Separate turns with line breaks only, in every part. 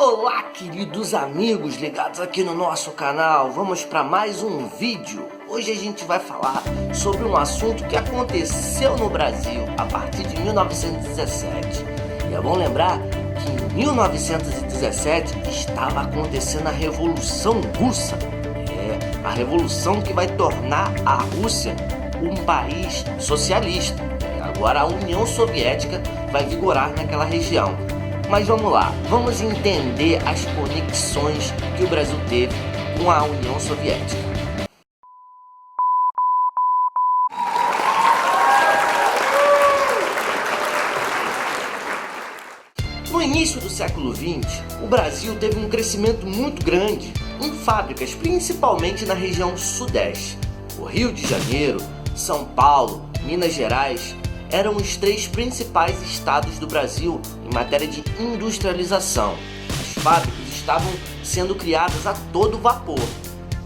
Olá, queridos amigos ligados aqui no nosso canal, vamos para mais um vídeo. Hoje a gente vai falar sobre um assunto que aconteceu no Brasil a partir de 1917. E é bom lembrar que em 1917 estava acontecendo a Revolução Russa. A revolução que vai tornar a Rússia um país socialista. Agora a União Soviética vai vigorar naquela região. Mas vamos lá, vamos entender as conexões que o Brasil teve com a União Soviética. No início do século XX, o Brasil teve um crescimento muito grande em fábricas, principalmente na região sudeste. O Rio de Janeiro, São Paulo, Minas Gerais eram os três principais estados do Brasil em matéria de industrialização. As fábricas estavam sendo criadas a todo vapor.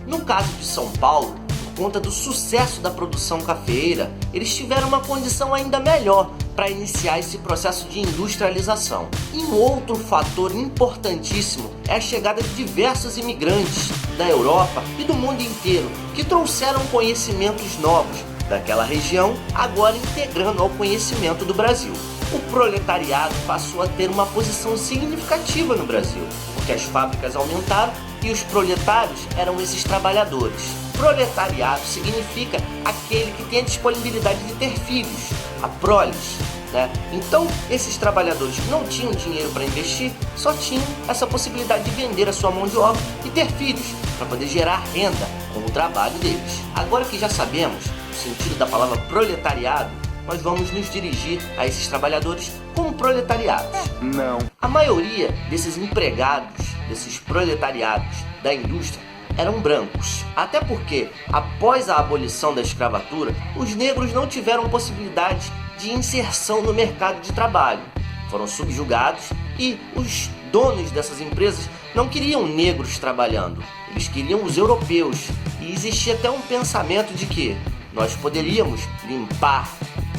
No caso de São Paulo, por conta do sucesso da produção cafeeira, eles tiveram uma condição ainda melhor para iniciar esse processo de industrialização. E um outro fator importantíssimo é a chegada de diversos imigrantes da Europa e do mundo inteiro, que trouxeram conhecimentos novos daquela região, agora integrando ao conhecimento do Brasil. O proletariado passou a ter uma posição significativa no Brasil, porque as fábricas aumentaram e os proletários eram esses trabalhadores. Proletariado significa aquele que tem a disponibilidade de ter filhos, a proles, né? Então, esses trabalhadores que não tinham dinheiro para investir, só tinham essa possibilidade de vender a sua mão de obra e ter filhos, para poder gerar renda com o trabalho deles. Agora que já sabemos o sentido da palavra proletariado, nós vamos nos dirigir a esses trabalhadores como proletariados.
Não.
A maioria desses empregados, desses proletariados da indústria, eram brancos. Até porque, após a abolição da escravatura, os negros não tiveram possibilidade de inserção no mercado de trabalho. Foram subjugados e os donos dessas empresas não queriam negros trabalhando. Eles queriam os europeus. E existia até um pensamento de que nós poderíamos limpar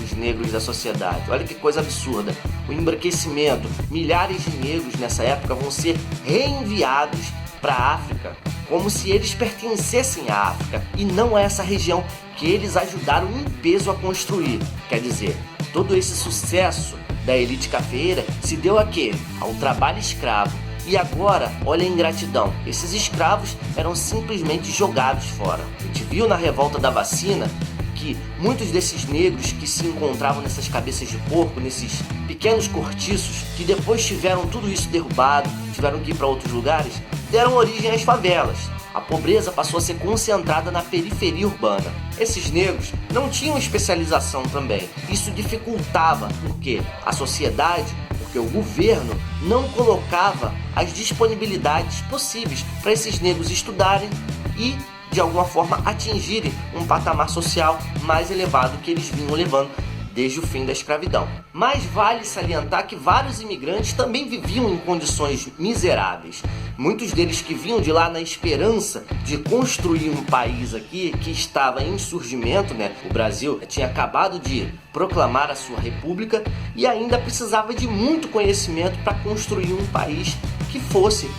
os negros da sociedade. Olha que coisa absurda. O embranquecimento. Milhares de negros nessa época vão ser reenviados para a África, como se eles pertencessem à África e não a essa região que eles ajudaram em peso a construir. Quer dizer, todo esse sucesso da elite cafeeira se deu a quê? Ao trabalho escravo. E agora, olha a ingratidão, esses escravos eram simplesmente jogados fora. A gente viu na revolta da vacina que muitos desses negros que se encontravam nessas cabeças de porco, nesses pequenos cortiços, que depois tiveram tudo isso derrubado, tiveram que ir para outros lugares, deram origem às favelas. A pobreza passou a ser concentrada na periferia urbana. Esses negros não tinham especialização também. Isso dificultava, porque a sociedade, porque o governo não colocava as disponibilidades possíveis para esses negros estudarem e, de alguma forma, atingirem um patamar social mais elevado que eles vinham levando desde o fim da escravidão. Mas vale salientar que vários imigrantes também viviam em condições miseráveis. Muitos deles que vinham de lá na esperança de construir um país aqui que estava em surgimento, né? O Brasil tinha acabado de proclamar a sua república e ainda precisava de muito conhecimento para construir um país que fosse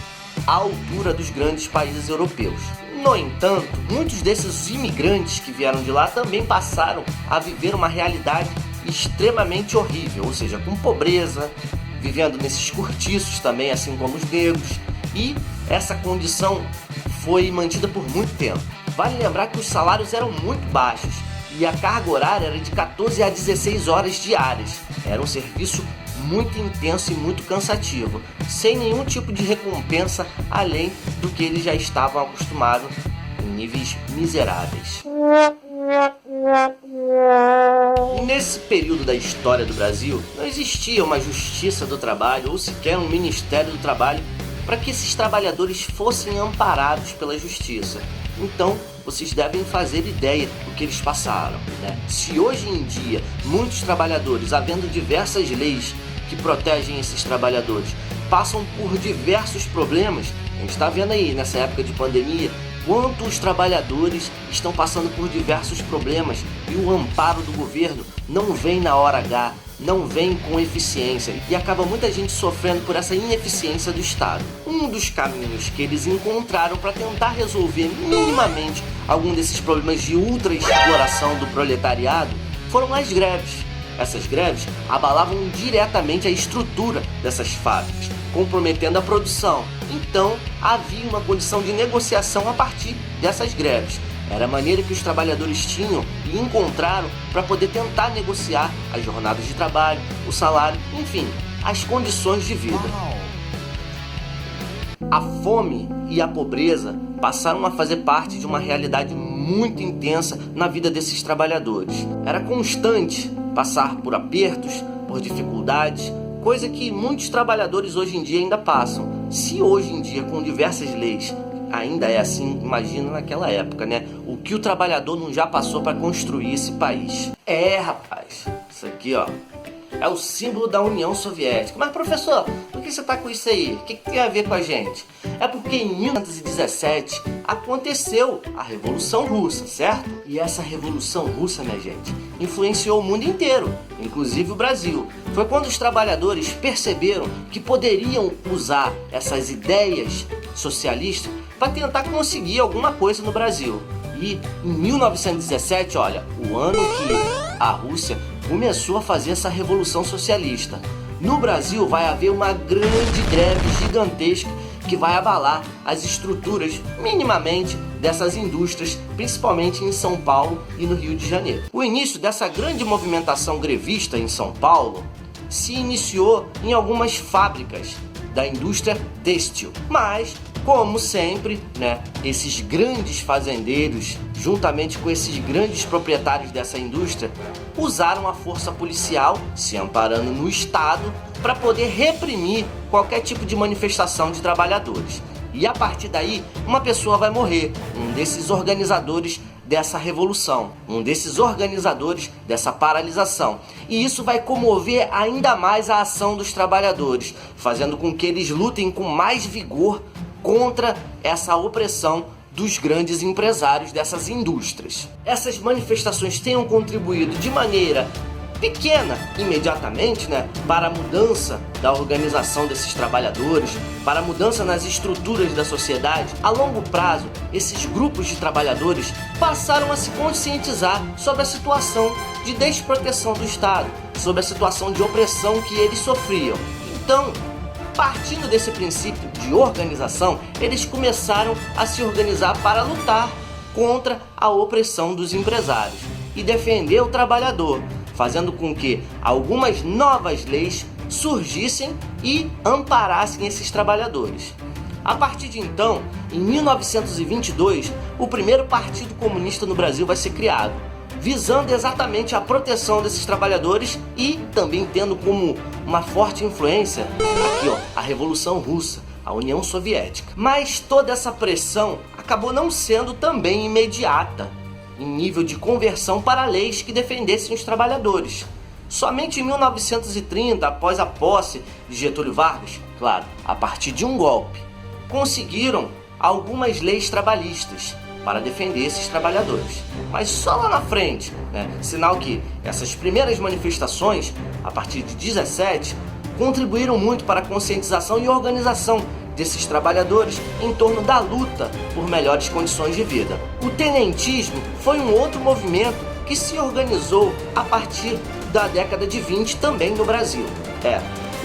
à altura dos grandes países europeus. No entanto, muitos desses imigrantes que vieram de lá também passaram a viver uma realidade extremamente horrível, ou seja, com pobreza, vivendo nesses cortiços também, assim como os negros, e essa condição foi mantida por muito tempo. Vale lembrar que os salários eram muito baixos e a carga horária era de 14 a 16 horas diárias. Era um serviço muito intenso e muito cansativo, sem nenhum tipo de recompensa além do que eles já estavam acostumados em níveis miseráveis. Nesse período da história do Brasil, não existia uma justiça do trabalho ou sequer um Ministério do Trabalho para que esses trabalhadores fossem amparados pela justiça. Então, vocês devem fazer ideia do que eles passaram, né? Se hoje em dia muitos trabalhadores, havendo diversas leis que protegem esses trabalhadores, passam por diversos problemas, a gente está vendo aí nessa época de pandemia quantos trabalhadores estão passando por diversos problemas e o amparo do governo não vem na hora H, não vem com eficiência e acaba muita gente sofrendo por essa ineficiência do Estado. Um dos caminhos que eles encontraram para tentar resolver minimamente algum desses problemas de ultra-exploração do proletariado foram as greves. Essas greves abalavam diretamente a estrutura dessas fábricas, comprometendo a produção. Então, havia uma condição de negociação a partir dessas greves. Era a maneira que os trabalhadores tinham e encontraram para poder tentar negociar as jornadas de trabalho, o salário, enfim, as condições de vida. A fome e a pobreza passaram a fazer parte de uma realidade muito intensa na vida desses trabalhadores. Era constante passar por apertos, por dificuldades, coisa que muitos trabalhadores hoje em dia ainda passam. Se hoje em dia, com diversas leis, ainda é assim, imagina naquela época, né? O que o trabalhador não já passou para construir esse país. Rapaz, isso aqui, ó, é o símbolo da União Soviética. Mas, professor, por que você tá com isso aí? O que tem a ver com a gente? É porque em 1917 aconteceu a Revolução Russa, certo? E essa Revolução Russa, minha gente, influenciou o mundo inteiro, inclusive o Brasil. Foi quando os trabalhadores perceberam que poderiam usar essas ideias socialistas para tentar conseguir alguma coisa no Brasil. E em 1917, olha, o ano que a Rússia começou a fazer essa revolução socialista. No Brasil vai haver uma grande greve gigantesca que vai abalar as estruturas, minimamente, dessas indústrias, principalmente em São Paulo e no Rio de Janeiro. O início dessa grande movimentação grevista em São Paulo se iniciou em algumas fábricas da indústria têxtil, mas como sempre, né, esses grandes fazendeiros, juntamente com esses grandes proprietários dessa indústria, usaram a força policial, se amparando no Estado, para poder reprimir qualquer tipo de manifestação de trabalhadores. E a partir daí, uma pessoa vai morrer, um desses organizadores dessa revolução, um desses organizadores dessa paralisação. E isso vai comover ainda mais a ação dos trabalhadores, fazendo com que eles lutem com mais vigor contra essa opressão dos grandes empresários dessas indústrias. Essas manifestações tenham contribuído de maneira pequena, imediatamente, né, para a mudança da organização desses trabalhadores, para a mudança nas estruturas da sociedade. A longo prazo, esses grupos de trabalhadores passaram a se conscientizar sobre a situação de desproteção do Estado, sobre a situação de opressão que eles sofriam. Então, partindo desse princípio de organização, eles começaram a se organizar para lutar contra a opressão dos empresários e defender o trabalhador, fazendo com que algumas novas leis surgissem e amparassem esses trabalhadores. A partir de então, em 1922, o primeiro Partido Comunista no Brasil vai ser criado, visando exatamente a proteção desses trabalhadores e também tendo como uma forte influência aqui, ó, a Revolução Russa, a União Soviética. Mas toda essa pressão acabou não sendo também imediata, em nível de conversão para leis que defendessem os trabalhadores. Somente em 1930, após a posse de Getúlio Vargas, claro, a partir de um golpe, conseguiram algumas leis trabalhistas para defender esses trabalhadores. Mas só lá na frente, né? Sinal que essas primeiras manifestações, a partir de 17, contribuíram muito para a conscientização e organização desses trabalhadores em torno da luta por melhores condições de vida. O tenentismo foi um outro movimento que se organizou a partir da década de 20 também no Brasil.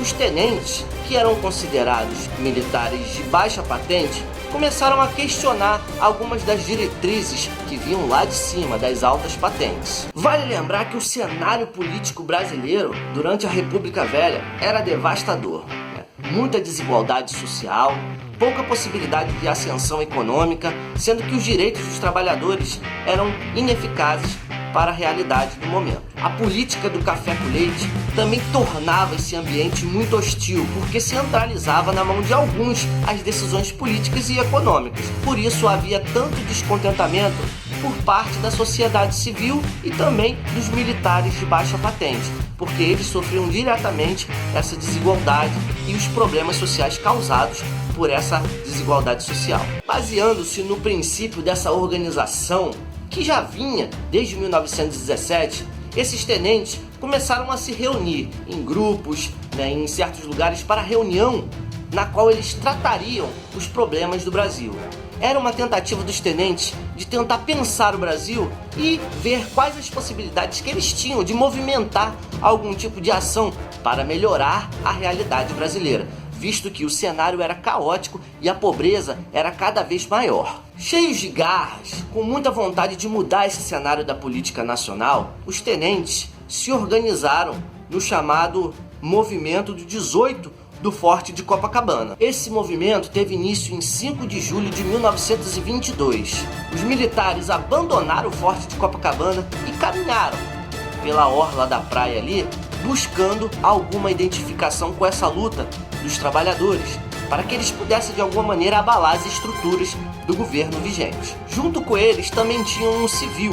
Os tenentes, que eram considerados militares de baixa patente, começaram a questionar algumas das diretrizes que vinham lá de cima das altas patentes. Vale lembrar que o cenário político brasileiro durante a República Velha era devastador. Muita desigualdade social, pouca possibilidade de ascensão econômica, sendo que os direitos dos trabalhadores eram ineficazes para a realidade do momento. A política do café com leite também tornava esse ambiente muito hostil, porque centralizava na mão de alguns as decisões políticas e econômicas. Por isso havia tanto descontentamento por parte da sociedade civil e também dos militares de baixa patente, porque eles sofriam diretamente essa desigualdade e os problemas sociais causados por essa desigualdade social. Baseando-se no princípio dessa organização, que já vinha desde 1917, esses tenentes começaram a se reunir em grupos, em certos lugares para reunião na qual eles tratariam os problemas do Brasil. Era uma tentativa dos tenentes de tentar pensar o Brasil e ver quais as possibilidades que eles tinham de movimentar algum tipo de ação para melhorar a realidade brasileira, visto que o cenário era caótico e a pobreza era cada vez maior. Cheios de garras, com muita vontade de mudar esse cenário da política nacional, os tenentes se organizaram no chamado Movimento do 18 do Forte de Copacabana. Esse movimento teve início em 5 de julho de 1922. Os militares abandonaram o Forte de Copacabana e caminharam pela orla da praia ali, buscando alguma identificação com essa luta dos trabalhadores, para que eles pudessem de alguma maneira abalar as estruturas do governo vigente. Junto com eles também tinha um civil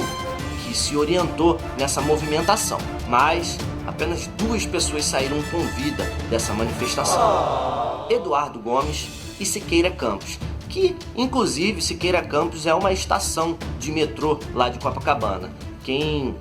que se orientou nessa movimentação, mas apenas 2 pessoas saíram com vida dessa manifestação: Eduardo Gomes e Siqueira Campos, que inclusive Siqueira Campos é uma estação de metrô lá de Copacabana. Quem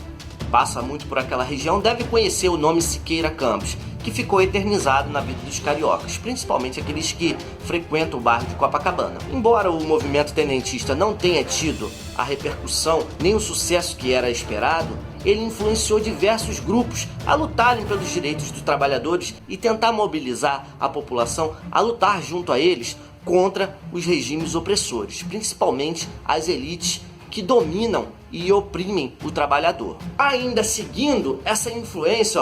passa muito por aquela região deve conhecer o nome Siqueira Campos, que ficou eternizado na vida dos cariocas, principalmente aqueles que frequentam o bairro de Copacabana. Embora o movimento tenentista não tenha tido a repercussão nem o sucesso que era esperado, ele influenciou diversos grupos a lutarem pelos direitos dos trabalhadores e tentar mobilizar a população a lutar junto a eles contra os regimes opressores, principalmente as elites que dominam e oprimem o trabalhador. Ainda seguindo essa influência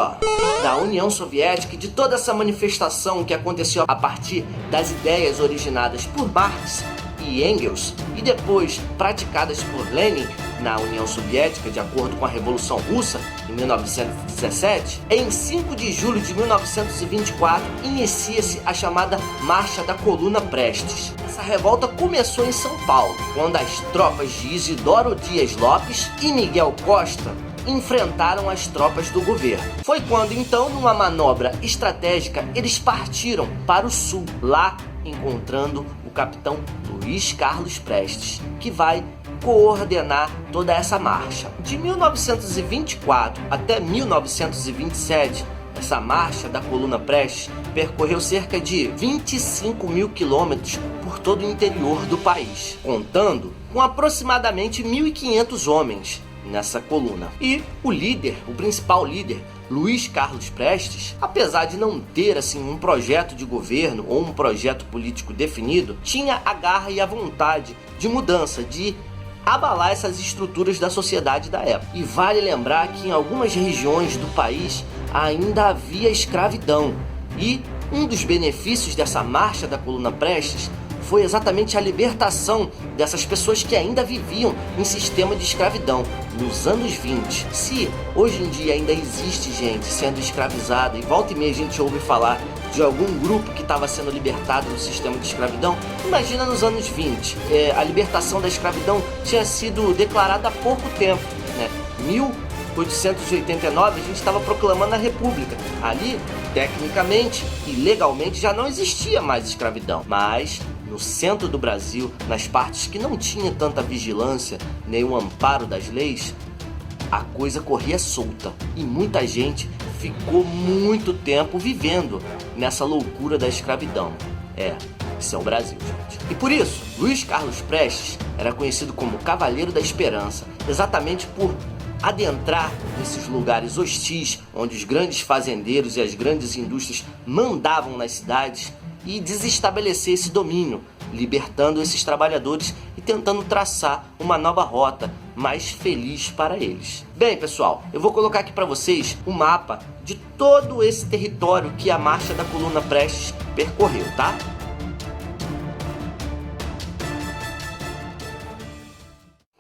da União Soviética e de toda essa manifestação que aconteceu a partir das ideias originadas por Marx e Engels e depois praticadas por Lenin na União Soviética, de acordo com a Revolução Russa, em 1917, em 5 de julho de 1924, inicia-se a chamada Marcha da Coluna Prestes. Essa revolta começou em São Paulo, quando as tropas de Isidoro Dias Lopes e Miguel Costa enfrentaram as tropas do governo. Foi quando, então, numa manobra estratégica, eles partiram para o sul, lá encontrando o capitão Luiz Carlos Prestes, que vai coordenar toda essa marcha. De 1924 até 1927, essa marcha da Coluna Prestes percorreu cerca de 25 mil quilômetros por todo o interior do país, contando com aproximadamente 1.500 homens nessa coluna. E o líder, o principal líder, Luiz Carlos Prestes, apesar de não ter assim um projeto de governo ou um projeto político definido, tinha a garra e a vontade de mudança, de abalar essas estruturas da sociedade da época. E vale lembrar que em algumas regiões do país ainda havia escravidão, e um dos benefícios dessa marcha da Coluna Prestes foi exatamente a libertação dessas pessoas que ainda viviam em sistema de escravidão nos anos 20. Se hoje em dia ainda existe gente sendo escravizada e volta e meia a gente ouve falar de algum grupo que estava sendo libertado do sistema de escravidão, imagina nos anos 20. A libertação da escravidão tinha sido declarada há pouco tempo, 1889 a gente estava proclamando a República. Ali, tecnicamente e legalmente, já não existia mais escravidão, mas no centro do Brasil, nas partes que não tinha tanta vigilância nem o amparo das leis, a coisa corria solta e muita gente ficou muito tempo vivendo nessa loucura da escravidão. Esse é o Brasil, gente. E por isso, Luiz Carlos Prestes era conhecido como Cavaleiro da Esperança, exatamente por adentrar nesses lugares hostis, onde os grandes fazendeiros e as grandes indústrias mandavam nas cidades, e desestabelecer esse domínio, libertando esses trabalhadores e tentando traçar uma nova rota mais feliz para eles. Bem, pessoal, eu vou colocar aqui para vocês um mapa de todo esse território que a Marcha da Coluna Prestes percorreu, tá?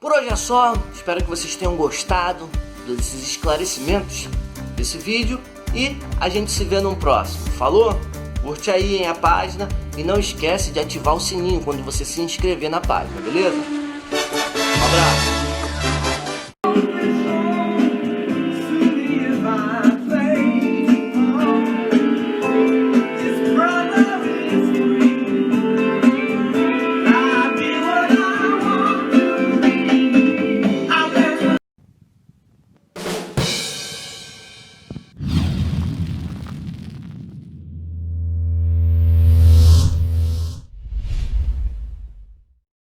Por hoje é só, espero que vocês tenham gostado desses esclarecimentos desse vídeo e a gente se vê num próximo. Falou? Curte aí a página e não esquece de ativar o sininho quando você se inscrever na página, beleza?